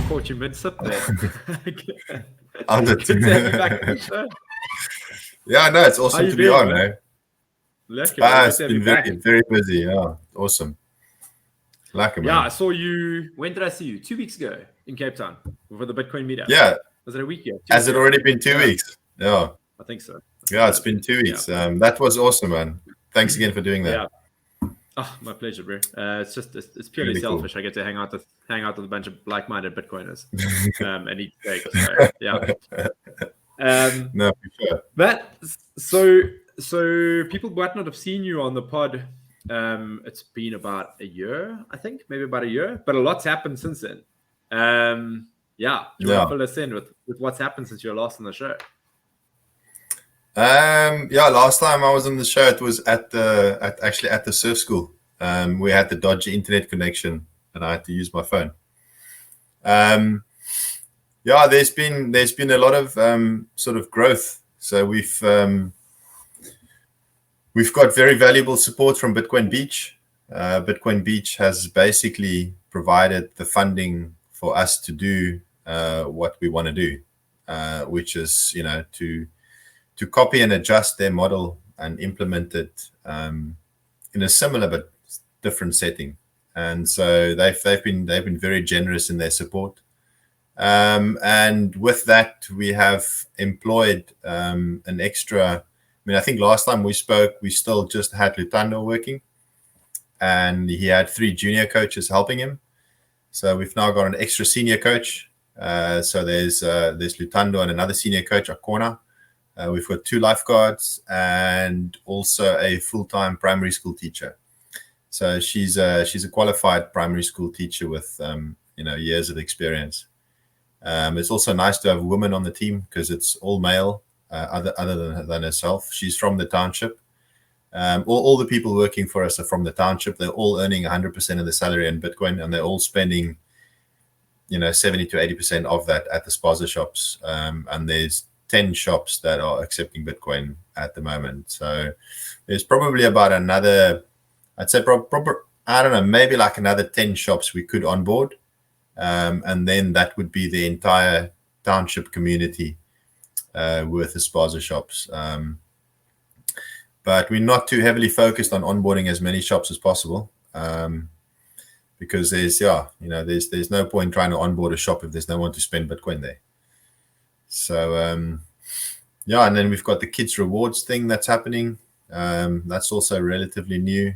caught you mid-sip there. I'm Good to have you back on the show. Yeah, no, it's How awesome you to be doing, on, man? eh? Lekker, man. Good It's to have been you back. very, very busy. Yeah, awesome. Lekker, Yeah, I man. saw you. When did I see you? 2 weeks ago in Cape Town for the Bitcoin meetup. Yeah, Was it a week ago? 2 has weeks it ago? already been 2 weeks? Yeah, I think so. yeah, it's been 2 weeks. That was awesome, man. Thanks again for doing that. Yeah. Oh, my pleasure, bro. It's just it's purely Really selfish. cool. I get to hang out with a bunch of like-minded Bitcoiners and eat steak. So yeah. No, for sure. But so people might not have seen you on the pod. It's been about a year, I think, maybe about a year, but a lot's happened since then. Yeah, do you want to fill us in with what's happened since you were last on the show? Yeah, last time I was on the show, it was at the surf school. We had the dodgy internet connection, and I had to use my phone. Yeah, there's been a lot of sort of growth. So we've got very valuable support from Bitcoin Beach. Bitcoin Beach has basically provided the funding for us to do what we want to do, which is, to copy and adjust their model and implement it in a similar but different setting. And so they've been very generous in their support. And with that, we have employed an extra. I think last time we spoke, we still just had Lutando working, and he had 3 junior coaches helping him. So we've now got an extra senior coach. So there's Lutando and another senior coach, Akona. We've got 2 lifeguards and also a full-time primary school teacher. So she's a qualified primary school teacher with years of experience. It's also nice to have women on the team because it's all male, other than herself. She's from the township. All the people working for us are from the township. They're all earning 100% of the salary in Bitcoin, and they're all spending 70 to 80% of that at the spaza shops. And there's 10 shops that are accepting Bitcoin at the moment. So there's probably about another, I'd say I don't know, maybe like another 10 shops we could onboard. And then that would be the entire township community with the spaza shops. But we're not too heavily focused on onboarding as many shops as possible, because there's no point trying to onboard a shop if there's no one to spend Bitcoin there. So and then we've got the kids rewards thing that's happening. That's also relatively new.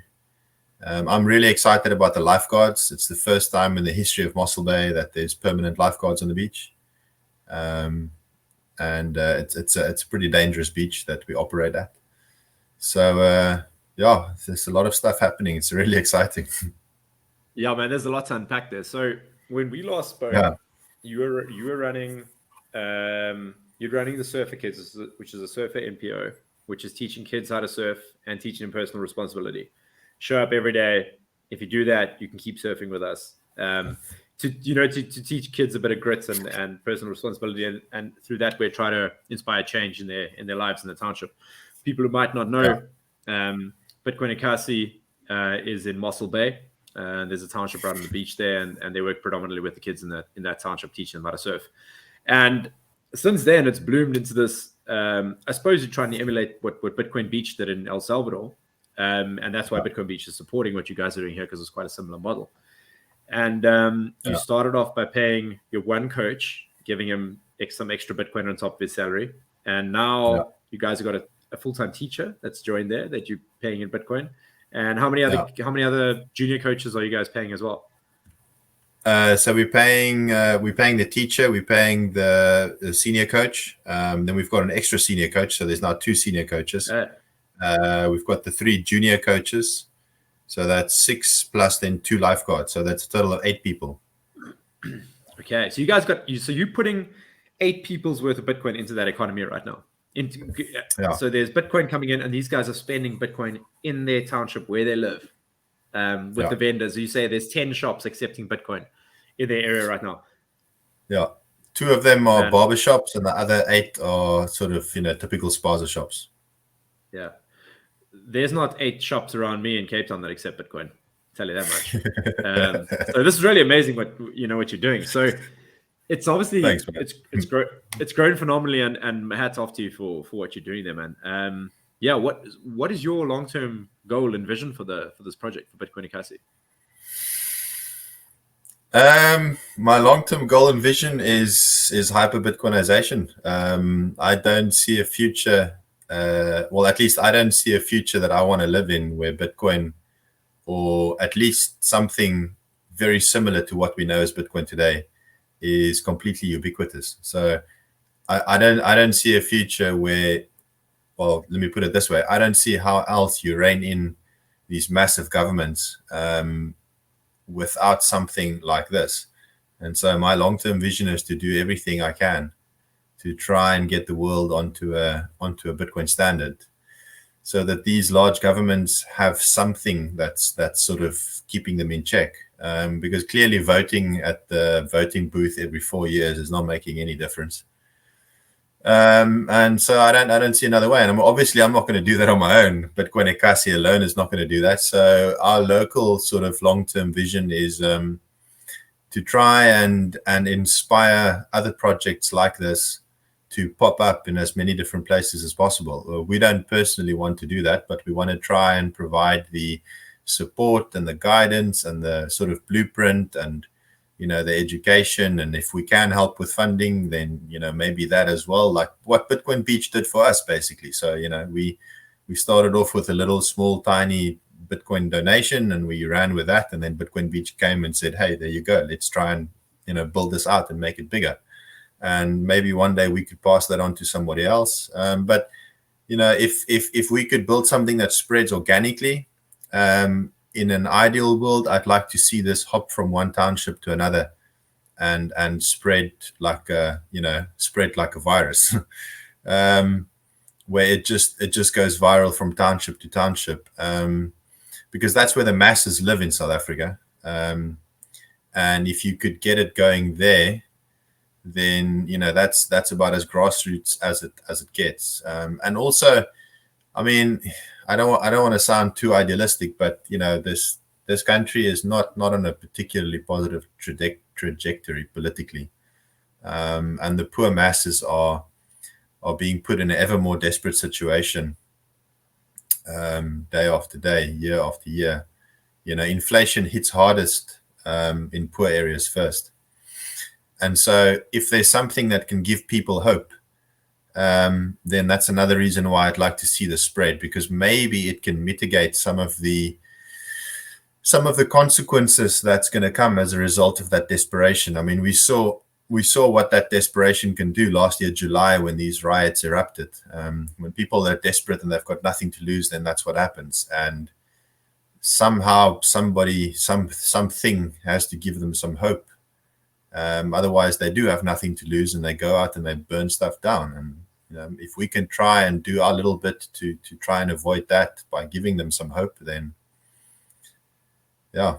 I'm really excited about the lifeguards. It's the first time in the history of Mossel Bay that there's permanent lifeguards on the beach. And it's a pretty dangerous beach that we operate at. So there's a lot of stuff happening. It's really exciting. Yeah, man, there's a lot to unpack there. So when we last spoke, you were running you're running the Surfer Kids, which is a surfer NPO, which is teaching kids how to surf and teaching them personal responsibility. Show up every day. If you do that, you can keep surfing with us. To teach kids a bit of grit and personal responsibility, and through that we're trying to inspire change in their lives in the township. People who might not know, Bitcoin eKasi is in Mossel Bay. There's a township right on the beach there, and they work predominantly with the kids in that township, teaching them how to surf. And since then, it's bloomed into this. I suppose you're trying to emulate what Bitcoin Beach did in El Salvador. And that's why Bitcoin Beach is supporting what you guys are doing here, because it's quite a similar model. And you started off by paying your one coach, giving him some extra Bitcoin on top of his salary. And now you guys have got a full-time teacher that's joined there that you're paying in Bitcoin. And how many other junior coaches are you guys paying as well? So we're paying the teacher, we're paying the senior coach. Then we've got an extra senior coach, so there's now 2 senior coaches. We've got the 3 junior coaches, so that's 6 plus then 2 lifeguards, so that's a total of 8 people. Okay, so you guys you're putting 8 people's worth of Bitcoin into that economy right now. So there's Bitcoin coming in, and these guys are spending Bitcoin in their township where they live, with the vendors. You say there's 10 shops accepting Bitcoin in their area right now. Yeah, 2 of them are barber shops, and the other 8 are sort of typical spaza shops. Yeah. There's not 8 shops around me in Cape Town that accept Bitcoin. I'll tell you that much. So this is really amazing what you're doing. So It's obviously Thanks, man. it's grown phenomenally, and hats off to you for what you're doing there, man. Yeah, what is your long-term goal and vision for this project for Bitcoin eKasi? My long-term goal and vision is hyper Bitcoinization. I don't see a future. Well, at least I don't see a future that I want to live in where Bitcoin, or at least something very similar to what we know as Bitcoin today, is completely ubiquitous. So I don't see a future where, well, let me put it this way: I don't see how else you rein in these massive governments without something like this. And so my long-term vision is to do everything I can to try and get the world onto a Bitcoin standard, so that these large governments have something that's sort of keeping them in check. Because clearly voting at the voting booth every 4 years is not making any difference. And so I don't see another way. And I'm not going to do that on my own. Bitcoin eKasi alone is not going to do that. So our local sort of long-term vision is to try and inspire other projects like this to pop up in as many different places as possible. We don't personally want to do that, but we want to try and provide the support and the guidance and the sort of blueprint and the education, and if we can help with funding, then maybe that as well, like what Bitcoin Beach did for us, basically. So we started off with a little small tiny Bitcoin donation, and we ran with that, and then Bitcoin Beach came and said, hey, there you go, let's try and build this out and make it bigger, and maybe one day we could pass that on to somebody else. But if we could build something that spreads organically, in an ideal world, I'd like to see this hop from one township to another and spread like a virus, where it just goes viral from township to township, because that's where the masses live in South Africa. And if you could get it going there, then that's about as grassroots as it gets. And also, I mean, I don't want to sound too idealistic, but this country is not on a particularly positive trajectory politically, and the poor masses are being put in an ever more desperate situation, day after day, year after year. Inflation hits hardest in poor areas first, and so if there's something that can give people hope, then that's another reason why I'd like to see the spread, because maybe it can mitigate some of the consequences that's going to come as a result of that desperation. I mean, we saw what that desperation can do last year, July, when these riots erupted. When people are desperate and they've got nothing to lose, then that's what happens. And somehow something has to give them some hope. Otherwise, they do have nothing to lose, and they go out and they burn stuff down. And if we can try and do our little bit to try and avoid that by giving them some hope, then yeah.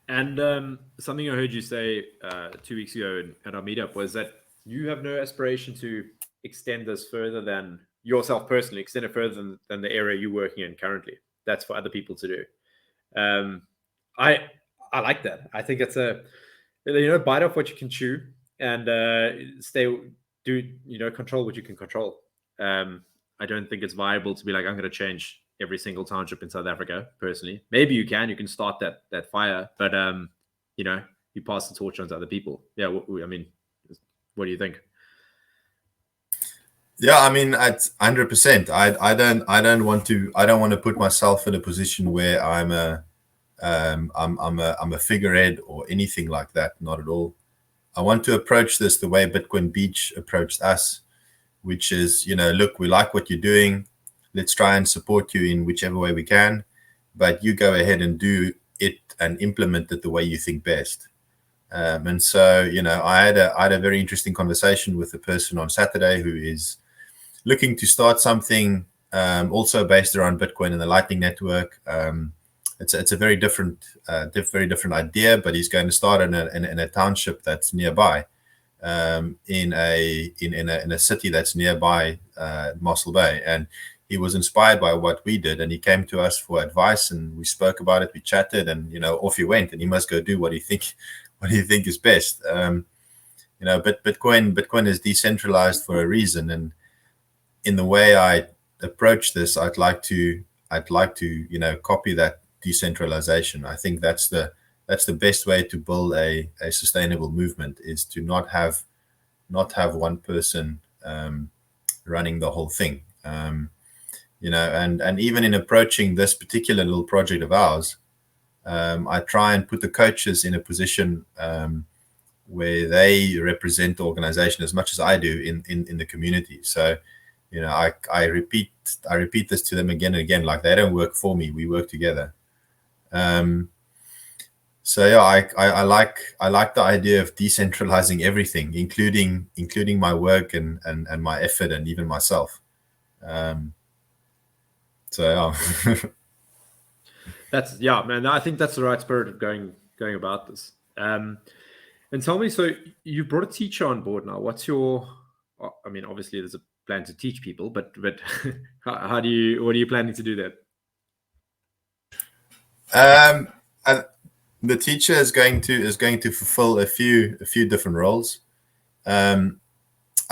And something I heard you say 2 weeks ago at our meetup was that you have no aspiration to extend this further than yourself personally, extend it further than the area you're working in currently. That's for other people to do. I like that. I think it's bite off what you can chew, and control what you can control. I don't think it's viable to be like, I'm going to change every single township in South Africa personally. Maybe you can start that fire, but you pass the torch on to other people. Yeah. I mean, what do you think? Yeah, I mean, at 100%. I don't want to put myself in a position where I'm a figurehead or anything like that. Not at all. I want to approach this the way Bitcoin Beach approached us, which is, look, we like what you're doing. Let's try and support you in whichever way we can, but you go ahead and do it and implement it the way you think best. And so, I had a very interesting conversation with a person on Saturday who is looking to start something also based around Bitcoin and the Lightning Network. It's a very different idea, but he's going to start in a township that's nearby, in a city that's nearby, Mossel Bay. And he was inspired by what we did, and he came to us for advice, and we spoke about it, we chatted, and off he went, and he must go do what what do you think is best? But Bitcoin is decentralized for a reason, and in the way I approach this, I'd like to copy that decentralization. I think that's the best way to build a sustainable movement, is to not have one person running the whole thing. And even in approaching this particular little project of ours, I try and put the coaches in a position where they represent the organization as much as I do in the community. So, I repeat this to them again and again. Like, they don't work for me; we work together. So yeah, I like the idea of decentralizing everything, including my work and my effort, and even myself. So yeah. Man, I think that's the right spirit of going about this. And tell me, so you brought a teacher on board now. What's your? I mean, obviously there's a plan to teach people, but what are you planning to do there? The teacher is going to fulfill a few different roles. I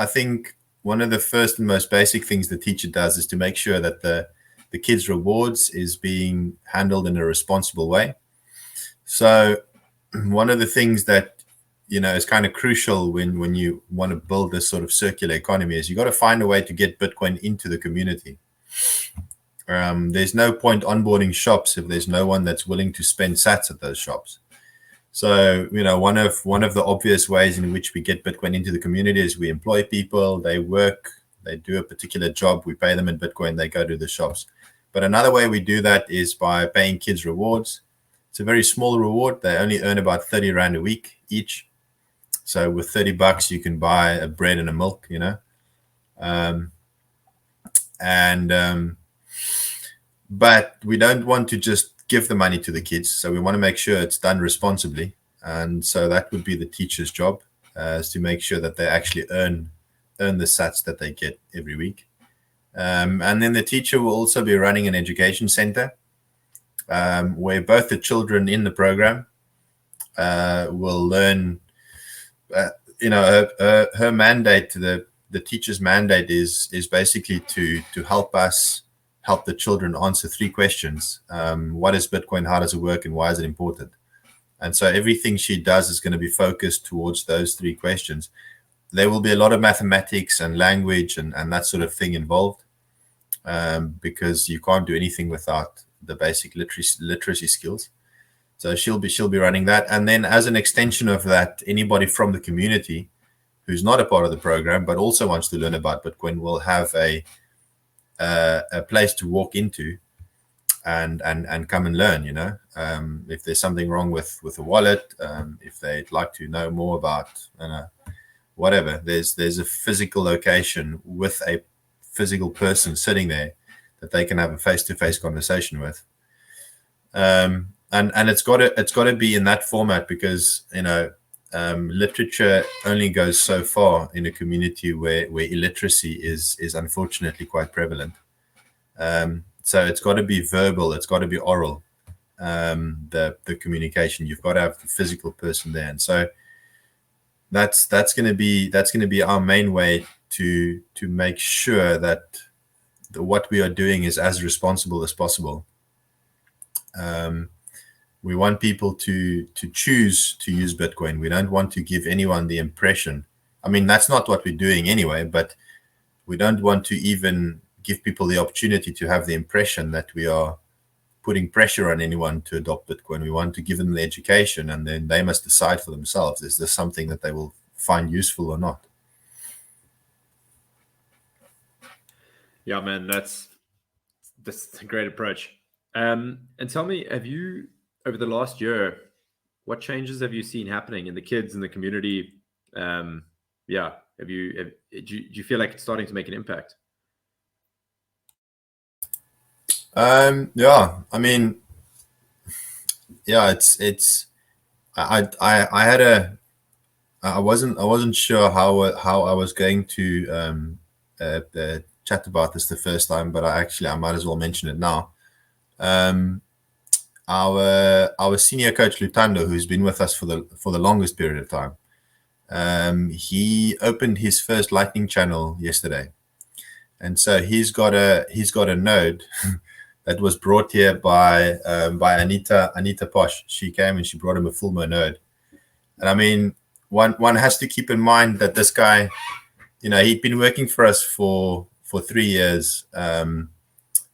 think one of the first and most basic things the teacher does is to make sure that the kids' rewards is being handled in a responsible way. So one of the things that is kind of crucial when you want to build this sort of circular economy is you got to find a way to get Bitcoin into the community. There's no point onboarding shops if there's no one that's willing to spend sats at those shops. So, one of the obvious ways in which we get Bitcoin into the community is we employ people, they work, they do a particular job, we pay them in Bitcoin, they go to the shops. But another way we do that is by paying kids rewards. It's a very small reward. They only earn about 30 Rand a week each. So with $30, you can buy a bread and a milk, but we don't want to just give the money to the kids. So we want to make sure it's done responsibly. And so that would be the teacher's job, is to make sure that they actually earn the sats that they get every week. And then the teacher will also be running an education center, where both the children in the program will learn. Her mandate, the teacher's mandate is basically to help the children answer 3 questions. What is Bitcoin? How does it work? And why is it important? And so everything she does is going to be focused towards those 3 questions. There will be a lot of mathematics and language and that sort of thing involved, because you can't do anything without the basic literacy skills. So she'll be running that. And then as an extension of that, anybody from the community who's not a part of the program but also wants to learn about Bitcoin will have a place to walk into and come and learn. If there's something wrong with a wallet, if they'd like to know more about whatever, there's a physical location with a physical person sitting there that they can have a face-to-face conversation with. And it's got to be in that format, because literature only goes so far in a community where illiteracy is unfortunately quite prevalent. So it's got to be verbal, it's got to be oral. The communication, you've got to have the physical person there, and so that's going to be our main way to make sure that what we are doing is as responsible as possible. We want people to choose to use Bitcoin. We don't want to give anyone the impression. I mean, that's not what we're doing anyway, but we don't want to even give people the opportunity to have the impression that we are putting pressure on anyone to adopt Bitcoin. We want to give them the education, and then they must decide for themselves, is this something that they will find useful or not? Yeah, man, that's a great approach. And tell me, have you, over the last year, what changes have you seen happening in the kids in the community? Do you feel like it's starting to make an impact? Yeah, I mean, yeah, I wasn't sure how I was going to chat about this the first time, but I might as well mention it now. our senior coach Lutando, who's been with us for the longest period of time, he opened his first Lightning channel yesterday, and so he's got a node that was brought here by Anita Posh. She came and she brought him a full node, and I mean, one has to keep in mind that this guy, he'd been working for us for 3 years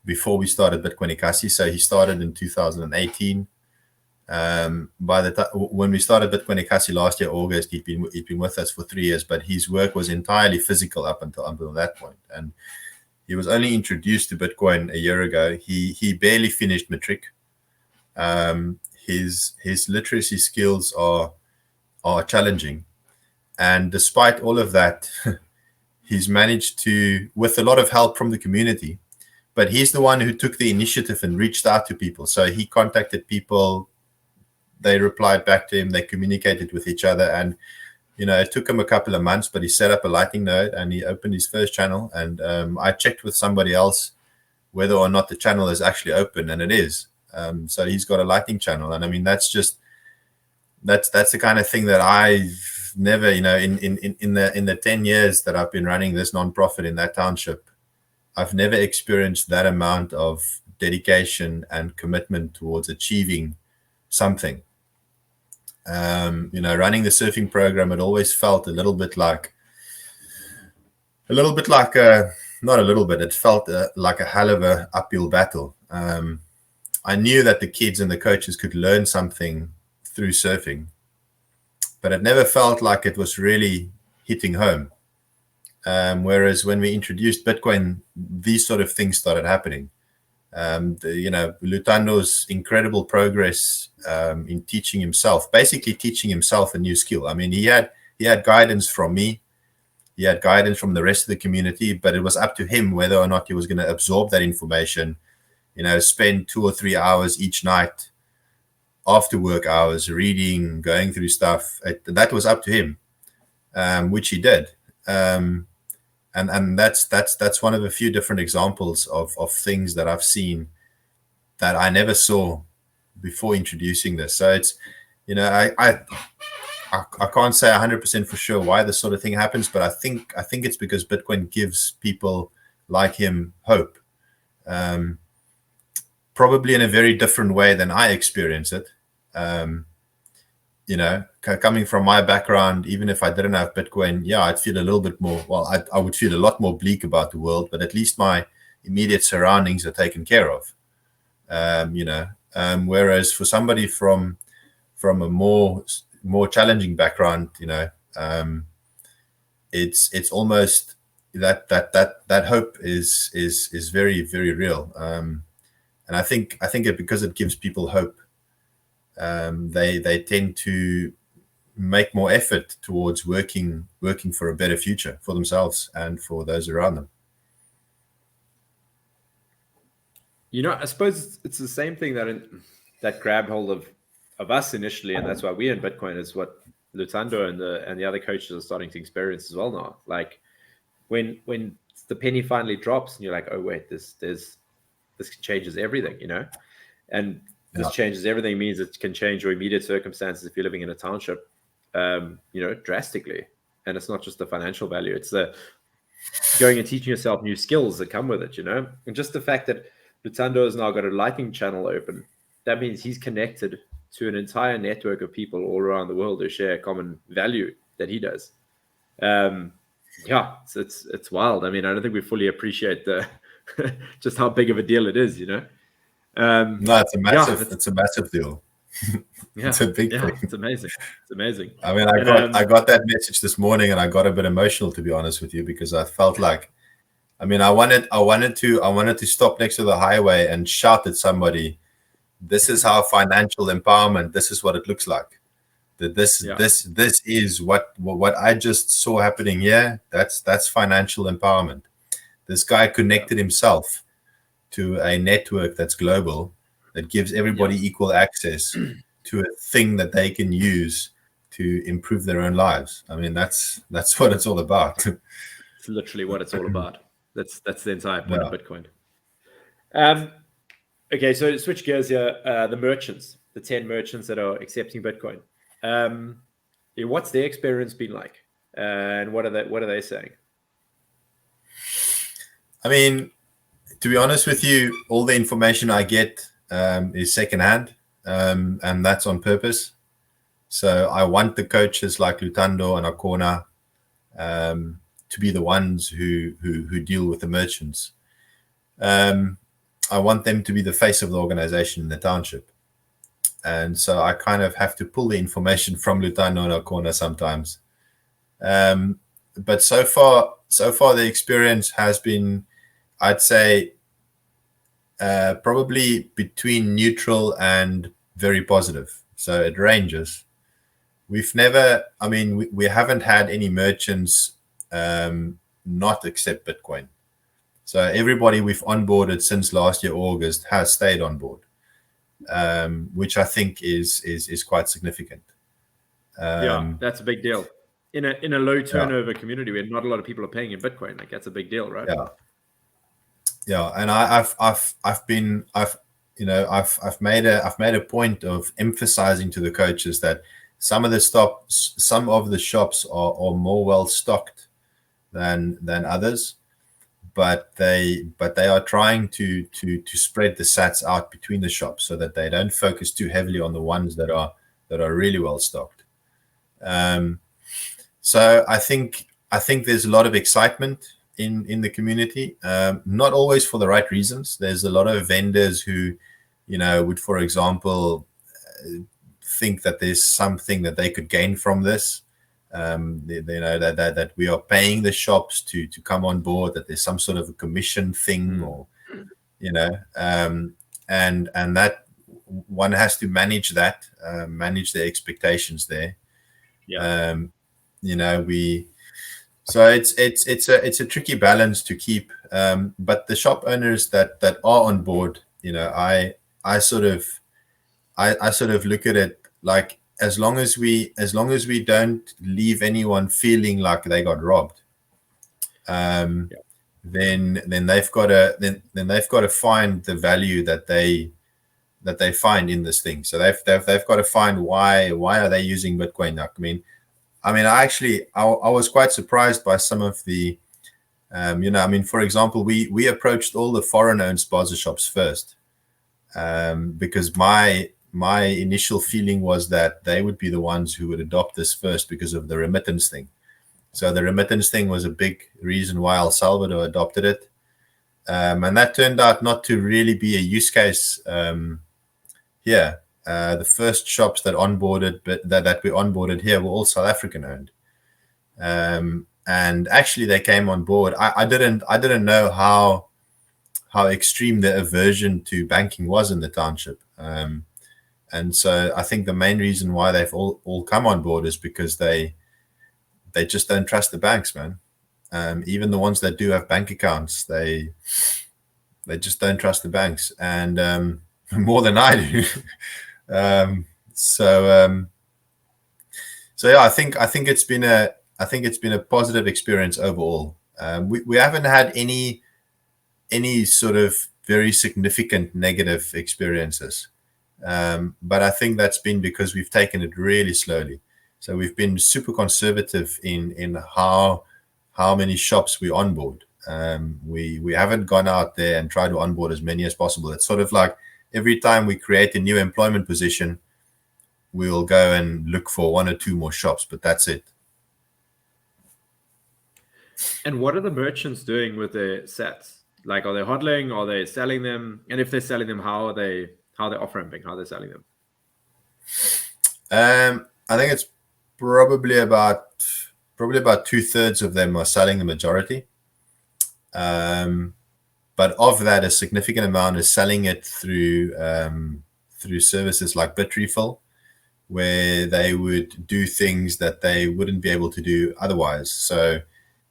before we started Bitcoin eKasi. So he started in 2018. By the time when we started Bitcoin eKasi last year, August, he'd been with us for 3 years, but his work was entirely physical up until that point. And he was only introduced to Bitcoin a year ago. He barely finished matric. His literacy skills are challenging, and despite all of that, he's managed to, with a lot of help from the community, but he's the one who took the initiative and reached out to people. So he contacted people, they replied back to him, they communicated with each other, and it took him a couple of months, but he set up a Lightning node and he opened his first channel. And I checked with somebody else whether or not the channel is actually open, and it is. So he's got a Lightning channel, and I mean, that's the kind of thing that I've never, in the 10 years that I've been running this nonprofit in that township, I've never experienced that amount of dedication and commitment towards achieving something. Running the surfing program, it always felt a little bit like it felt like a hell of a uphill battle. I knew that the kids and the coaches could learn something through surfing, but it never felt like it was really hitting home. Whereas when we introduced Bitcoin, these sort of things started happening. Lutando's incredible progress in teaching himself a new skill. I mean, he had guidance from me, he had guidance from the rest of the community, but it was up to him whether or not he was going to absorb that information, spend 2 or 3 hours each night after work hours reading, going through stuff. That was up to him, which he did. And that's one of a few different examples of things that I've seen that I never saw before introducing this. So it's, I can't say 100% for sure why this sort of thing happens, but I think it's because Bitcoin gives people like him hope, probably in a very different way than I experience it. Coming from my background, even if I didn't have Bitcoin, I'd feel a little bit more, I would feel a lot more bleak about the world, but at least my immediate surroundings are taken care of. Whereas for somebody from a more challenging background, it's almost that hope is very, very real. And I think because it gives people hope, they tend to make more effort towards working for a better future for themselves and for those around them. I suppose it's the same thing that grabbed hold of us initially, and that's why we're in Bitcoin, is what Lutando and the other coaches are starting to experience as well now. Like when the penny finally drops and you're like, oh wait, this changes everything, and this changes everything means it can change your immediate circumstances if you're living in a township, drastically. And it's not just the financial value, it's the going and teaching yourself new skills that come with it, and just the fact that Lutando has now got a Lightning channel open, that means he's connected to an entire network of people all around the world who share a common value that he does. It's wild. I mean, I don't think we fully appreciate just how big of a deal it is, No, it's a massive deal. It's a big thing. It's amazing. It's amazing. I mean, I got that message this morning, and I got a bit emotional, to be honest with you, because I felt like, I mean, I wanted to stop next to the highway and shout at somebody, "This is how financial empowerment. This is what it looks like. This is what I just saw happening here. That's financial empowerment. This guy connected himself to a network that's global, that gives everybody equal access to a thing that they can use to improve their own lives. I mean, that's what it's all about. It's literally what it's all about. That's the entire point of Bitcoin. Okay, so switch gears here. The merchants, the 10 merchants that are accepting Bitcoin. What's their experience been like? And what are they saying? I mean, to be honest with you, all the information I get is secondhand, and that's on purpose. So I want the coaches like Lutando and Akona to be the ones who deal with the merchants. I want them to be the face of the organization in the township. And so I kind of have to pull the information from Lutando and Akona sometimes. But so far the experience has been, I'd say, probably between neutral and very positive. So it ranges. We've never, I mean, we haven't had any merchants not accept Bitcoin. So everybody we've onboarded since last year, August, has stayed on board, which I think is quite significant. Yeah, that's a big deal. In a low turnover community where not a lot of people are paying in Bitcoin, like that's a big deal, right? Yeah, and I've made a point of emphasizing to the coaches that some of the shops are more well stocked than others, but they are trying to spread the sats out between the shops so that they don't focus too heavily on the ones that are really well stocked. So I think there's a lot of excitement in the community, not always for the right reasons. There's a lot of vendors who, would, for example, think that there's something that they could gain from this. That we are paying the shops to come on board, that there's some sort of a commission thing, or and that one has to manage the expectations there. So it's a tricky balance to keep, but the shop owners that are on board, I sort of look at it like, as long as we don't leave anyone feeling like they got robbed, then they've got to find the value that they find in this thing. So they've got to find why are they using Bitcoin. I was quite surprised by some of the, for example, we approached all the foreign-owned spaza shops first, because my initial feeling was that they would be the ones who would adopt this first because of the remittance thing. So the remittance thing was a big reason why El Salvador adopted it. And that turned out not to really be a use case here. The first shops that onboarded, that we onboarded here, were all South African owned. And actually they came on board. I didn't know how extreme the aversion to banking was in the township. And so I think the main reason why they've all come on board is because they just don't trust the banks, man. Even the ones that do have bank accounts, they just don't trust the banks, and more than I do. So yeah, I think it's been a positive experience overall. We haven't had any sort of very significant negative experiences. But I think that's been because we've taken it really slowly. So we've been super conservative in how many shops we onboard. We haven't gone out there and tried to onboard as many as possible. It's sort of like every time we create a new employment position, we'll go and look for one or two more shops, but that's it. And what are the merchants doing with their sats? Like, are they hodling? Are they selling them? And if they're selling them, how are they off-ramping? How are they selling them? I think it's probably about 2/3 of them are selling the majority. But of that, a significant amount is selling it through services like Bitrefill, where they would do things that they wouldn't be able to do otherwise. So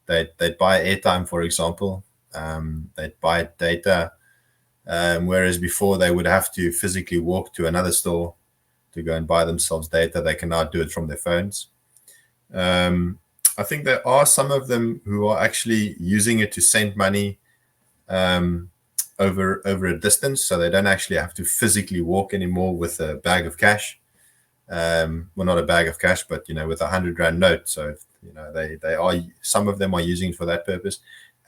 they'd buy airtime, for example. They'd buy data. Whereas before they would have to physically walk to another store to go and buy themselves data. They can now do it from their phones. I think there are some of them who are actually using it to send money over a distance, so they don't actually have to physically walk anymore with a bag of cash. Well, not a bag of cash, but with a 100 Rand note. So they are, some of them are using it for that purpose.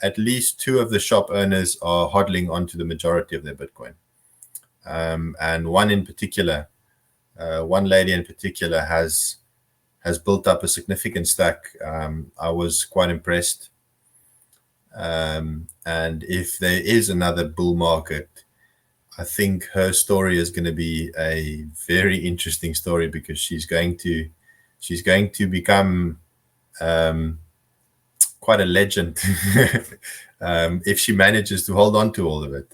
At least 2 of the shop owners are hodling onto the majority of their Bitcoin, and one in particular, one lady in particular has built up a significant stack. I was quite impressed. And if there is another bull market, I think her story is going to be a very interesting story, because she's going to become quite a legend if she manages to hold on to all of it.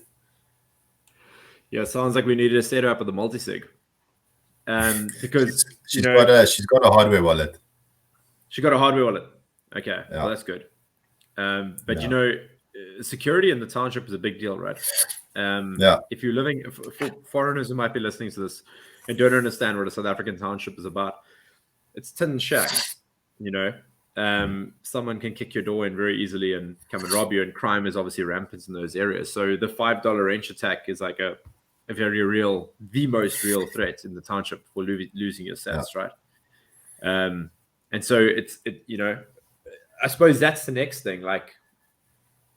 Yeah, sounds like we need to set her up with a multi-sig. Because she's got a hardware wallet. She got a hardware wallet. Okay, well, that's good. But security in the township is a big deal, right? If you're living, for foreigners who might be listening to this and don't understand what a South African township is about, it's tin shacks. Someone can kick your door in very easily and come and rob you, and crime is obviously rampant in those areas. So the $5 wrench attack is like a very real, the most real threat in the township for losing your sats, right? And so I suppose that's the next thing. Like,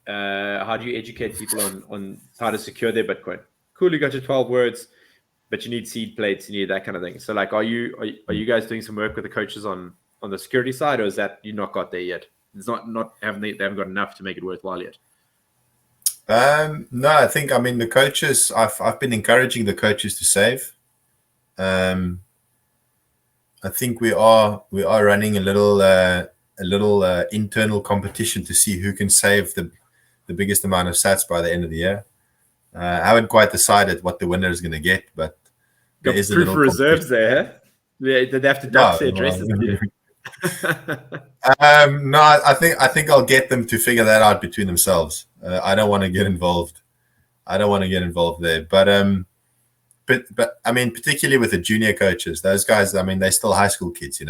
how do you educate people on how to secure their Bitcoin? Cool, you got your 12 words, but you need seed plates, you need that kind of thing. So, like, are you guys doing some work with the coaches on the security side, or is that you not got there yet? It's they haven't got enough to make it worthwhile yet. No, I think, the coaches, I've been encouraging the coaches to save. I think we are running a little internal competition to see who can save the biggest amount of sats by the end of the year. I haven't quite decided what the winner is going to get, but there is a little reserves there. Yeah, they have to duck their addresses. No, I think I'll get them to figure that out between themselves. I don't want to get involved. There, but particularly with the junior coaches, those guys, they're still high school kids,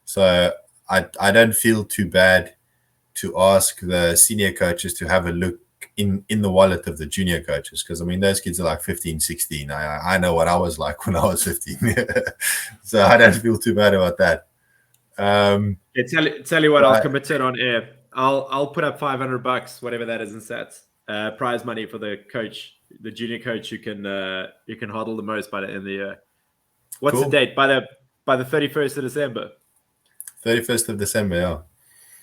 So I don't feel too bad to ask the senior coaches to have a look in the wallet of the junior coaches, because those kids are like 15, 16. I know what I was like when I was 15. So I don't feel too bad about that. Tell you what, I'll commit to it on air. I'll put up $500, whatever that is in sats, prize money for the coach, the junior coach who can hodl the most by the end of the year. What's the date? By the 31st of December. 31st of December, yeah.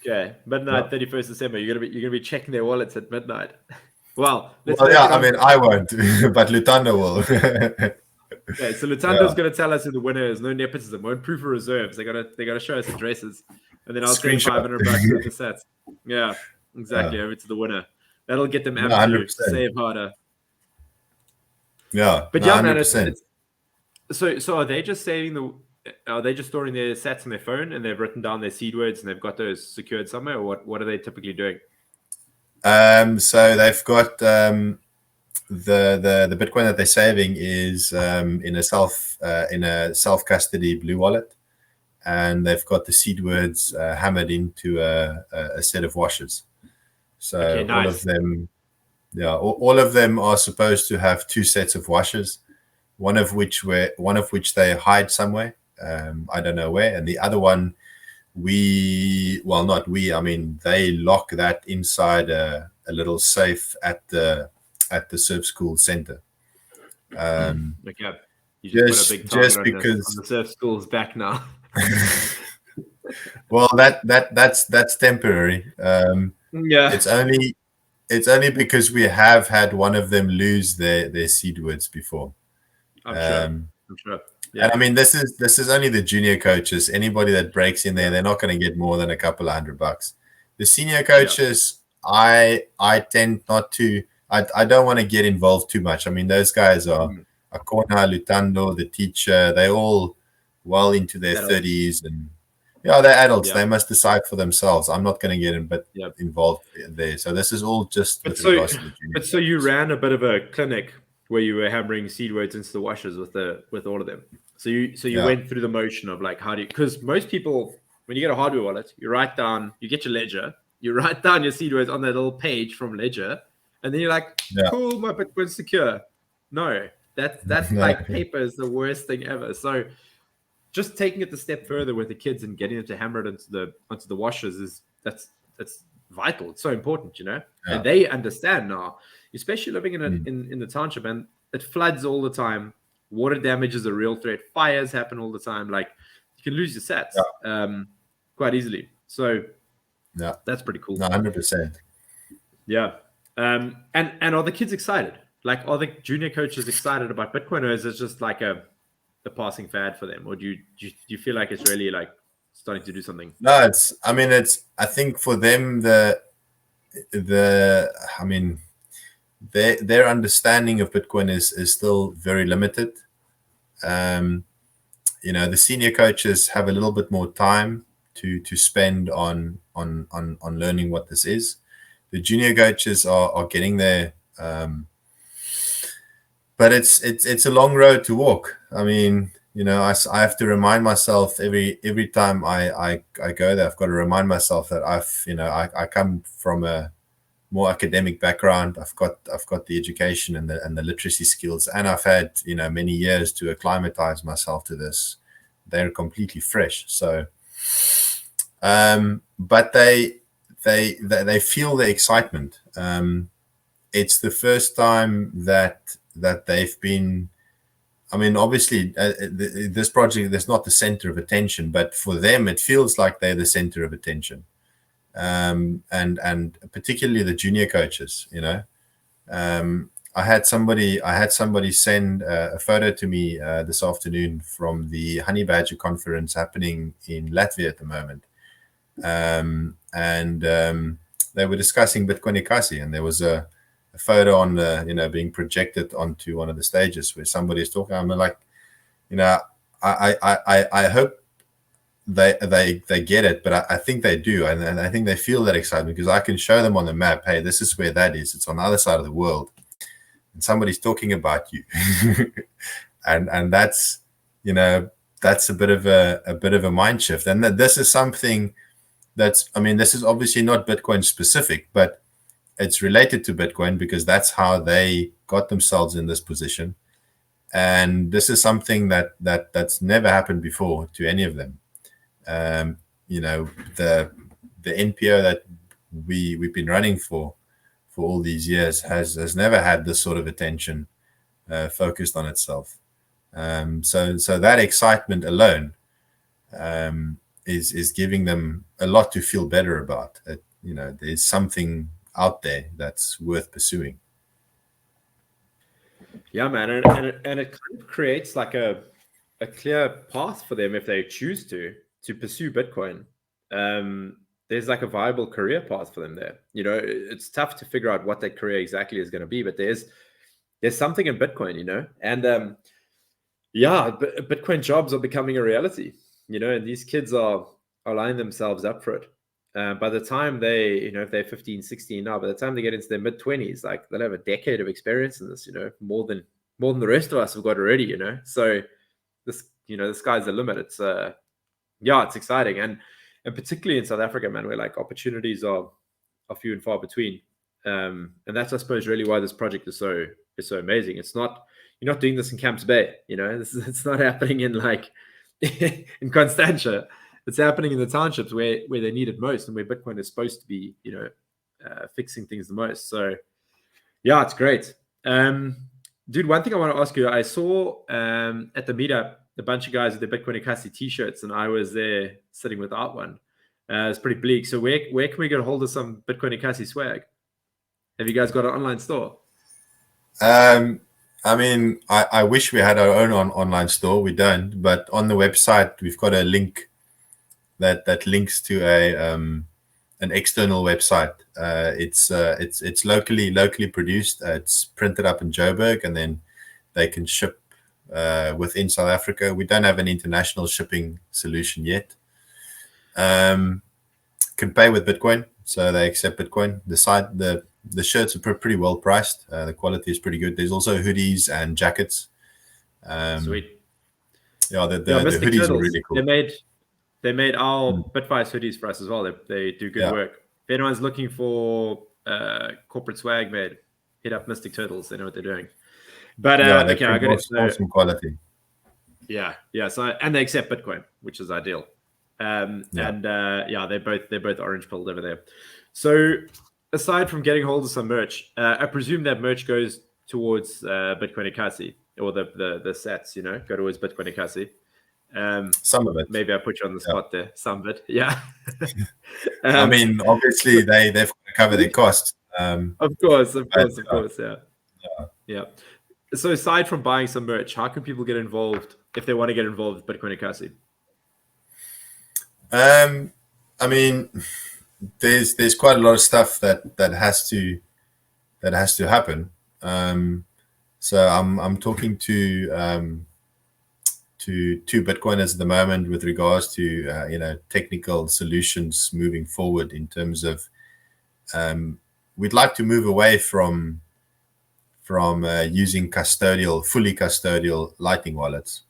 Okay, midnight, 31st December. You're gonna be checking their wallets at midnight. Well, I won't, but Lutando will. Okay, so Lutando's gonna tell us who the winner is. No nepotism, won't proof of reserves. They gotta show us addresses, and then I'll send $500 with the sets. Yeah, exactly. Over to the winner. That'll get them amped to save harder. Yeah, but yeah, man. So are they just saving Are they just storing their sats on their phone and they've written down their seed words and they've got those secured somewhere, or what are they typically doing? So they've got the Bitcoin that they're saving is in a self custody blue wallet, and they've got the seed words hammered into a set of washes. So all of them, all of them are supposed to have 2 sets of washes, one of which they hide somewhere. I don't know where, and the other one they lock that inside a little safe at the surf school center. Okay. You just put a big target because on the surf school's back now. Well, that's temporary. It's only because we have had one of them lose their seed words before. I'm sure. Yeah. And this is only the junior coaches. Anybody that breaks in there, they're not going to get more than a couple of $100. The senior coaches, I tend not to. I don't want to get involved too much. Those guys are Akona, Lutando, the teacher. They're all well into their 30s, and they're adults. They must decide for themselves. I'm not going to get involved there. So this is all just with regards to the junior. But so you ran a bit of a clinic where you were hammering seed words into the washers with all of them. So you went through the motion of like, because most people, when you get a hardware wallet, you get your ledger, you write down your seed words on that little page from ledger, And then you're like, cool, my Bitcoin's secure. No, that like paper is the worst thing ever. So just taking it a step further with the kids and getting them to hammer it onto the washers is that's vital. It's so important, and they understand now, especially living in the township, and it floods all the time. Water damage is a real threat. Fires happen all the time. Like you can lose your sats quite easily. So that's pretty cool. 100%. Yeah. And are the kids excited? Like, are the junior coaches excited about Bitcoin, or is it just like a passing fad for them, or do you feel like it's really like starting to do something? No, I think for them their understanding of Bitcoin is still very limited. The senior coaches have a little bit more time to spend on learning what this is. The junior coaches are getting there, but it's a long road to walk. I mean, I have to remind myself every time I go there. I've got to remind myself that I come from a more academic background. I've got the education and the literacy skills, and I've had many years to acclimatize myself to this. They're completely fresh. So, but they feel the excitement. It's the first time that they've been. I mean, obviously, this project is not the center of attention, but for them, it feels like they're the center of attention. And particularly the junior coaches, I had somebody send a photo to me this afternoon from the Honey Badger conference happening in Latvia at the moment. They were discussing Bitcoin eKasi, and there was a photo on the, being projected onto one of the stages where somebody is talking. I'm like, I hope they get it, but I think they do, and I think they feel that excitement because I can show them on the map, hey, this is where that is. It's on the other side of the world, and somebody's talking about you, and that's that's a bit of a mind shift. And this is something this is obviously not Bitcoin specific, but it's related to Bitcoin because that's how they got themselves in this position. And this is something that's never happened before to any of them. The NPO that we've been running for all these years has never had this sort of attention focused on itself. So that excitement alone is giving them a lot to feel better about. There's something out there that's worth pursuing. Yeah, man, and it kind of creates like a clear path for them if they choose to pursue Bitcoin. There's like a viable career path for them there. It's tough to figure out what that career exactly is going to be, but there's something in Bitcoin, and Bitcoin jobs are becoming a reality, and these kids are lining themselves up for it. By the time they, if they're 15, 16 now, by the time they get into their mid-20s, like they'll have a decade of experience in this, more than the rest of us have got already, So this, the sky's the limit. It's it's exciting, and particularly in South Africa, man, where like opportunities are few and far between. And that's, I suppose, really why this project is so amazing. It's not, you're not doing this in Camps Bay, it's not happening in like in Constantia. It's happening in the townships where they need it most, and where Bitcoin is supposed to be, fixing things the most. So, yeah, it's great. Dude, one thing I want to ask you, I saw at the meetup a bunch of guys with their Bitcoin eKasi t-shirts, and I was there sitting without one. It's pretty bleak. So where can we get a hold of some Bitcoin eKasi swag? Have you guys got an online store? I wish we had our own online store. We don't, but on the website we've got a link that links to an external website. It's locally produced. It's printed up in Joburg, and then they can ship within South Africa. We don't have an international shipping solution yet. Can pay with Bitcoin, so they accept Bitcoin. The shirts are pretty well priced. The quality is pretty good. There's also hoodies and jackets. Sweet. Yeah, the hoodies are really cool. They made our Bitwise hoodies for us as well. They do good work. If anyone's looking for corporate swag made, hit up Mystic Turtles. They know what they're doing. But they okay, I got it. Awesome quality. Yeah. So and they accept Bitcoin, which is ideal. And they're both orange pilled over there. So aside from getting hold of some merch, I presume that merch goes towards Bitcoin eKasi, or the sats, go towards Bitcoin eKasi. Some of it. Maybe I put you on the spot there. Some of it, yeah. I mean, obviously they've got to cover their costs. Of course, yeah. So aside from buying some merch, how can people get involved if they want to get involved with Bitcoin eKasi? I mean, there's quite a lot of stuff that has to happen. So I'm talking to Bitcoiners at the moment with regards to technical solutions moving forward in terms of we'd like to move away from using fully custodial Lightning wallets.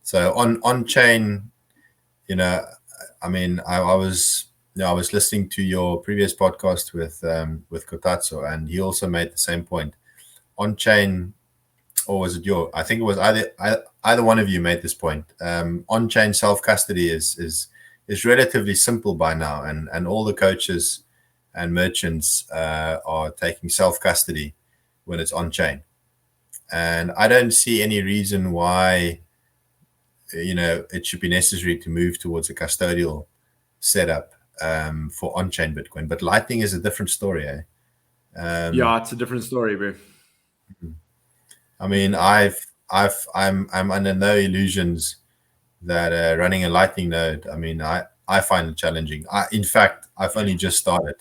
So on chain, I mean, I was listening to your previous podcast with Kotatsu, and he also made the same point. On chain, or was it I think it was either one of you made this point. On chain self custody is relatively simple by now, and all the coaches and merchants are taking self custody when it's on chain, and I don't see any reason why it should be necessary to move towards a custodial setup for on-chain Bitcoin. But Lightning is a different story, eh? It's a different story, bro. I mean, I'm under no illusions that running a Lightning node, I mean, I find it challenging. In fact, I've only just started.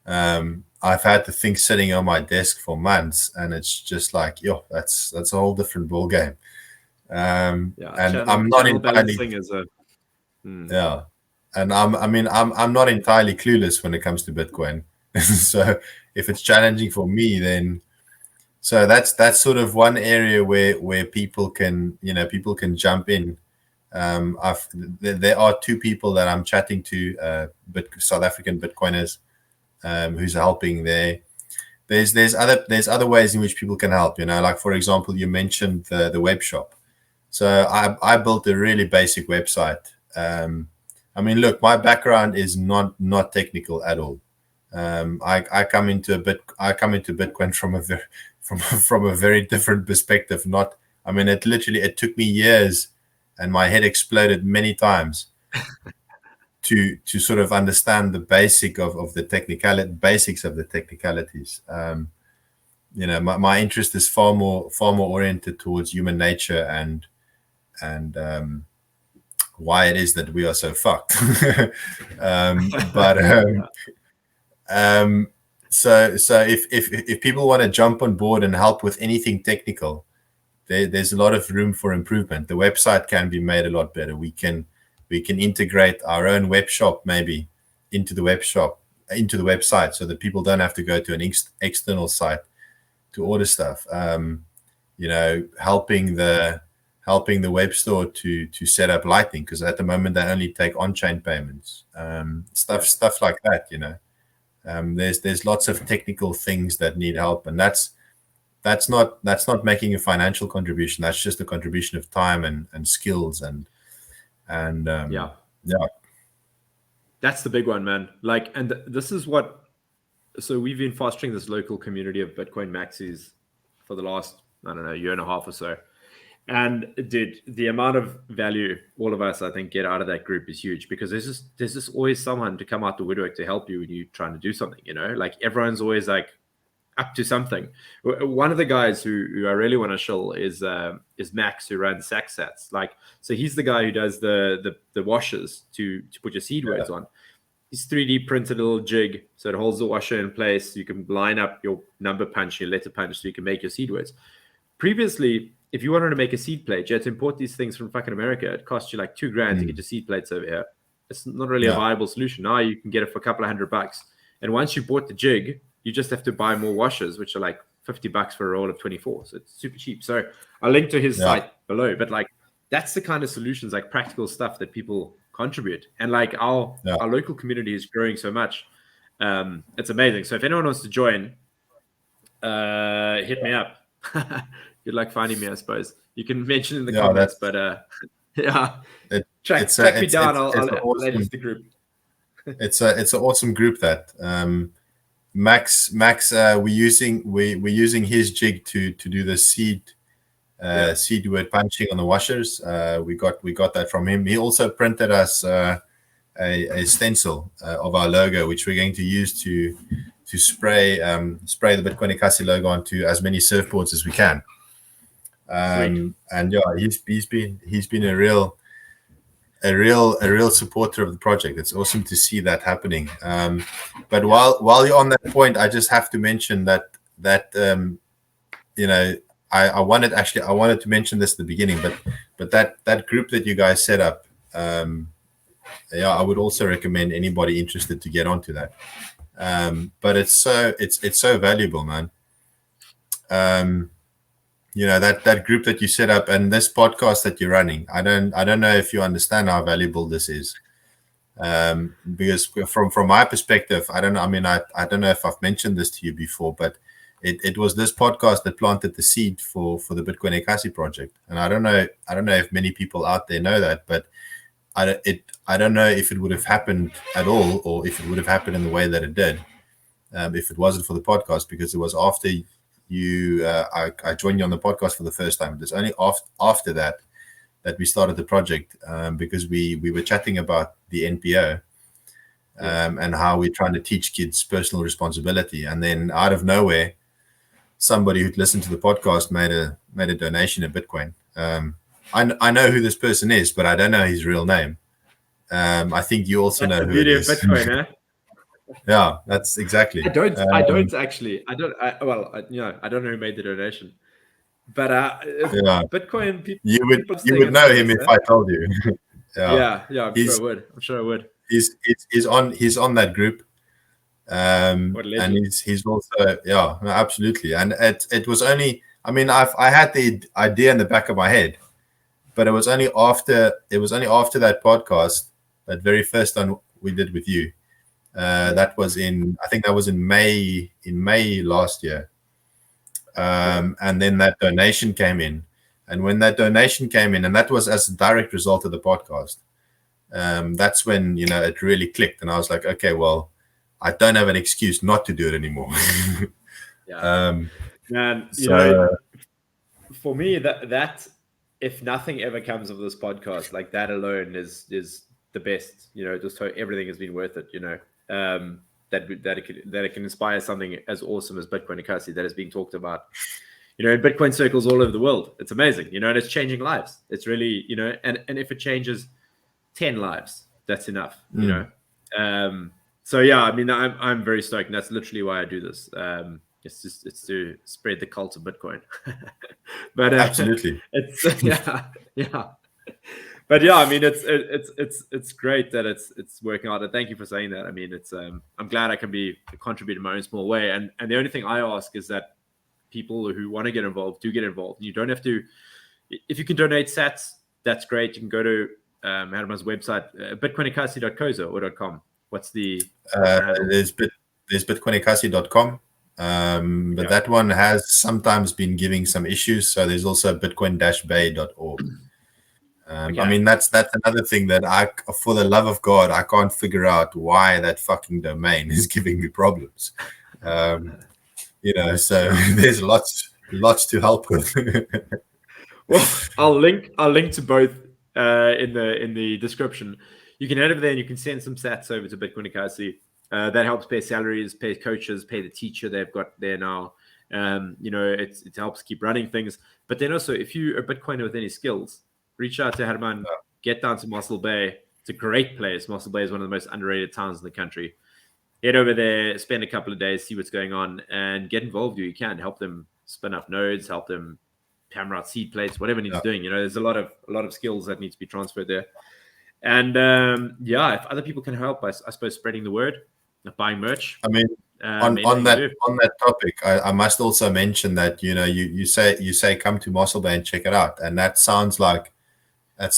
I've had the thing sitting on my desk for months, and it's just like, that's a whole different ball game. And I'm not entirely and I'm not entirely clueless when it comes to Bitcoin. So if it's challenging for me, then so that's sort of one area where people can jump in. There are two people that I'm chatting to, South African Bitcoiners, who's helping there. There's other ways in which people can help. Like for example, you mentioned the web shop. So I built a really basic website. I mean, look, my background is not technical at all. I come into Bitcoin from a very different perspective. It took me years, and my head exploded many times to sort of understand the basics of the technicalities. My interest is far more oriented towards human nature and why it is that we are so fucked. So if people want to jump on board and help with anything technical, there's a lot of room for improvement. The website can be made a lot better. We can integrate our own web shop maybe into the website, so that people don't have to go to an external site to order stuff. Helping the web store to set up Lightning, because at the moment they only take on-chain payments, stuff like that. There's lots of technical things that need help, and that's not making a financial contribution. That's just a contribution of time and skills and That's the big one, man. And this is what. So we've been fostering this local community of Bitcoin maxis for the last, I don't know, year and a half or so. And dude, the amount of value all of us, I think, get out of that group is huge, because there's just always someone to come out the woodwork to help you when you're trying to do something. Like everyone's always like up to something. One of the guys who I really want to shill is Max, who runs Saxsats. So he's the guy who does the washers to put your seed words on. He's 3D printed a little jig, so it holds the washer in place. You can line up your number punch, your letter punch, so you can make your seed words. Previously, if you wanted to make a seed plate, you had to import these things from fucking America. It cost you like $2,000 to get your seed plates over here. It's not really a viable solution. Now you can get it for a couple of $100. And once you bought the jig, you just have to buy more washers, which are like $50 for a roll of 24. So it's super cheap. So I'll link to his site below. But that's the kind of solutions, like practical stuff that people contribute. And our local community is growing so much. It's amazing. So if anyone wants to join, hit me up. Good luck finding me, I suppose. You can mention in the comments, but yeah, track me down. I'll add you to the group. It's an awesome group that Max we're using his jig to do the seed word punching on the washers. We got that from him. He also printed us a stencil of our logo, which we're going to use to spray the Bitcoin eKasi logo onto as many surfboards as we can. And yeah, he's been a real supporter of the project. It's awesome to see that happening. But while you're on that point, I just have to mention that I wanted to mention this at the beginning, but that group that you guys set up, I would also recommend anybody interested to get onto that. But it's so valuable, man. That group that you set up and this podcast that you're running, I don't know if you understand how valuable this is. Because from my perspective, I don't know. I mean, I don't know if I've mentioned this to you before, but it was this podcast that planted the seed for the Bitcoin eKasi project. And I don't know if many people out there know that, but I don't know if it would have happened at all, or if it would have happened in the way that it did, if it wasn't for the podcast, because it was after I joined you on the podcast for the first time. It was only after that we started the project, because we were chatting about the NPO and how we're trying to teach kids personal responsibility. And then out of nowhere, somebody who'd listened to the podcast made a donation in Bitcoin. I know who this person is, but I don't know his real name. I think you also know who it is. Bitcoin, eh? Yeah, that's exactly. I don't actually. I don't know who made the donation, but Bitcoin people. You would know him if I told you. Yeah, I'm sure I would. He's on that group. And he's also absolutely. And it was only, I mean, I had the idea in the back of my head, but it was only after that podcast, that very first one we did with you. That was in May last year. And then that donation came in. And when that donation came in, and that was as a direct result of the podcast, that's when, it really clicked. And I was like, okay, well, I don't have an excuse not to do it anymore. For me, that if nothing ever comes of this podcast, like that alone is the best. Just how everything has been worth it. That it can inspire something as awesome as Bitcoin eKasi that is being talked about, in Bitcoin circles all over the world. It's amazing, and it's changing lives. It's really, and if it changes 10 lives, that's enough, So yeah, I mean, I'm very stoked, and that's literally why I do this. It's to spread the cult of Bitcoin. But absolutely, it's yeah. But yeah, I mean, it's great that it's working out. And thank you for saying that. I mean, it's I'm glad I can contribute in my own small way. And the only thing I ask is that people who want to get involved do get involved. You don't have to. If you can donate sats, that's great. You can go to Hermann's website, bitcoinekasi.co or .com. What's the there's bitcoinekasi.com, but that one has sometimes been giving some issues. So there's also bitcoin-bay.org. Okay. I mean, that's another thing that for the love of God, I can't figure out why that fucking domain is giving me problems. So there's lots to help with. Well, I'll link to both in the description. You can head over there and you can send some sats over to Bitcoin eKasi. That helps pay salaries, pay coaches, pay the teacher they've got there now. It helps keep running things. But then also, if you're a Bitcoiner with any skills, reach out to Hermann, get down to Mossel Bay. It's a great place. Mossel Bay is one of the most underrated towns in the country. Head over there, spend a couple of days, see what's going on, and get involved where you can. Help them spin up nodes, help them hammer out seed plates, whatever needs doing. There's a lot of skills that need to be transferred there. And if other people can help, I suppose spreading the word, buying merch. I mean, on that topic, I must also mention that you say come to Mossel Bay and check it out, and that sounds like but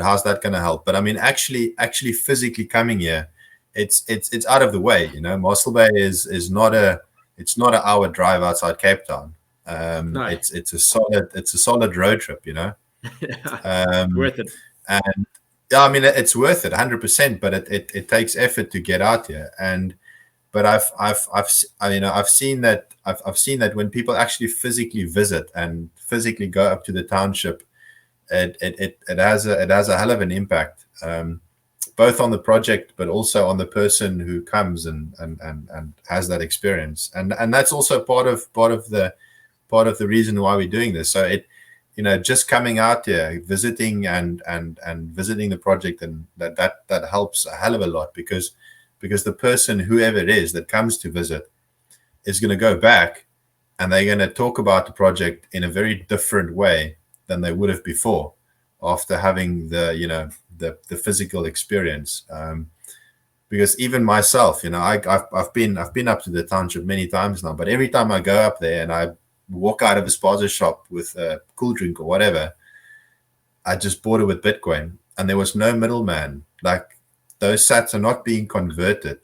how's that going to help? But I mean, actually physically coming here, it's out of the way. Mossel Bay is not it's not an hour drive outside Cape Town. No. It's a solid road trip, you know. Worth it. And yeah, I mean, it's worth it 100%, but it takes effort to get out here. But I've seen that when people actually physically visit and physically go up to the township, it has a hell of an impact, both on the project but also on the person who comes and has that experience. And that's also part of the reason why we're doing this. So just coming out here, visiting and visiting the project, and that helps a hell of a lot, because the person, whoever it is that comes to visit, is going to go back and they're going to talk about the project in a very different way than they would have before, after having the physical experience. Because even myself, I've been up to the township many times now, but every time I go up there and I walk out of a spaza shop with a cool drink or whatever, I just bought it with Bitcoin, and there was no middleman. Like, those sats are not being converted.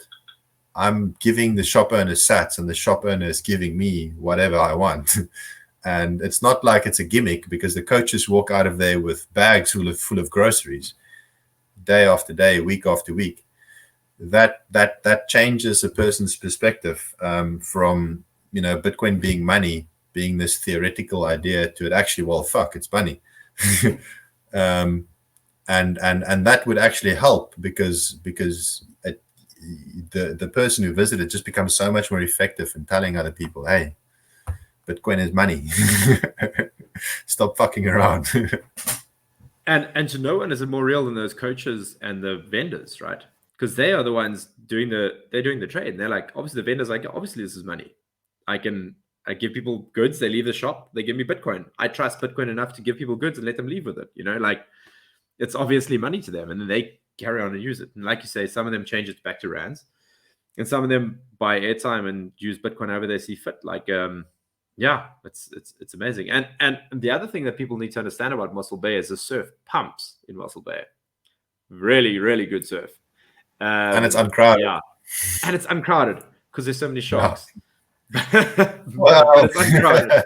I'm giving the shop owner sats, and the shop owner is giving me whatever I want. And it's not like it's a gimmick, because the coaches walk out of there with bags full of groceries, day after day, week after week. That changes a person's perspective, from Bitcoin being money, being this theoretical idea, to it actually, well, fuck, it's money. And that would actually help, because the person who visited just becomes so much more effective in telling other people, hey, Bitcoin is money. Stop fucking around. And to no one is it more real than those coaches and the vendors, right? Because they are the ones doing the trade. And they're like, obviously the vendors like, obviously this is money. I give people goods, they leave the shop, they give me Bitcoin. I trust Bitcoin enough to give people goods and let them leave with it. Like, it's obviously money to them, and then they carry on and use it. And like you say, some of them change it back to rands, and some of them buy airtime and use Bitcoin however they see fit. Like, it's amazing. And the other thing that people need to understand about Mossel Bay is the surf pumps in Mossel Bay. Really, really good surf. And it's uncrowded. Yeah, and it's uncrowded because there's so many sharks. Yeah. But it's uncrowded.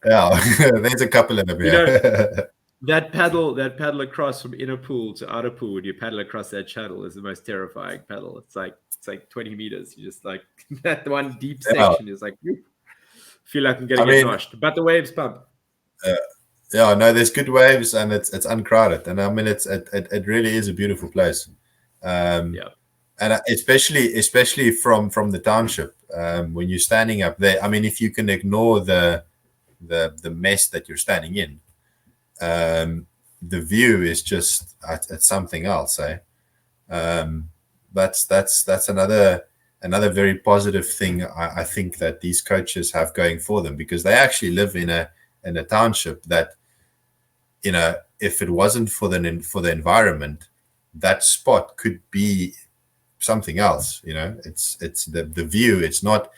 Yeah, there's a couple of them here. That paddle across from inner pool to outer pool, when you paddle across that channel, is the most terrifying paddle. It's like 20 meters. You just like that one deep section is like, whoop, feel like I'm getting washed. But the waves pump. Yeah, no, there's good waves, and it's uncrowded, and I mean it really is a beautiful place. Yeah. And especially from the township, when you're standing up there, I mean, if you can ignore the mess that you're standing in, the view is just it's something else, eh? That's another very positive thing I think that these coaches have going for them, because they actually live in a township that, if it wasn't for the environment, that spot could be something else. It's the view. It's not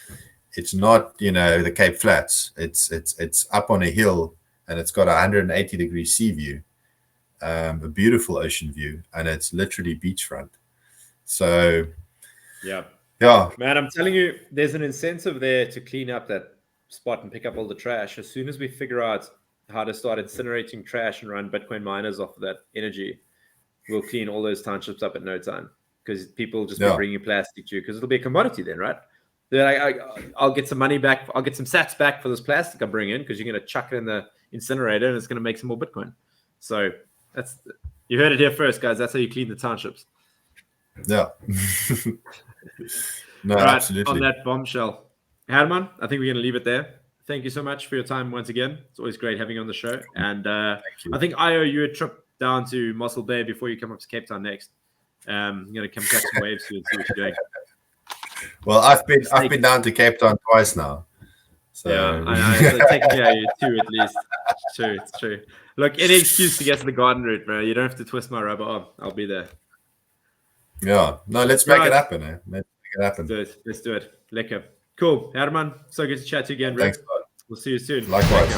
the Cape Flats. It's up on a hill, and it's got a 180-degree sea view, a beautiful ocean view, and it's literally beachfront. So yeah, man, I'm telling you, there's an incentive there to clean up that spot and pick up all the trash. As soon as we figure out how to start incinerating trash and run Bitcoin miners off of that energy, we'll clean all those townships up at no time, because people just be bringing plastic to you, because it'll be a commodity then, right? They're like, I'll get some money back. I'll get some sats back for this plastic I bring in, because you're going to chuck it in the incinerator and it's going to make some more Bitcoin. So you heard it here first, guys. That's how you clean the townships. Yeah. No, right, absolutely. On that bombshell, Hermann, I think we're going to leave it there. Thank you so much for your time once again. It's always great having you on the show. And I think I owe you a trip down to Mossel Bay before you come up to Cape Town next. I'm going to come catch some waves and see what you're doing. Well, I've been down to Cape Town twice now. So. Yeah, I know. So taking care of you two at least. It's true. Look, any excuse to get to the garden route, bro. You don't have to twist my rubber arm. I'll be there. Yeah. No, let's make it happen. Let's make it happen. Let's do it. Lekker. Cool. Hermann, so good to chat to you again, bro. Thanks, bud. We'll see you soon. Likewise.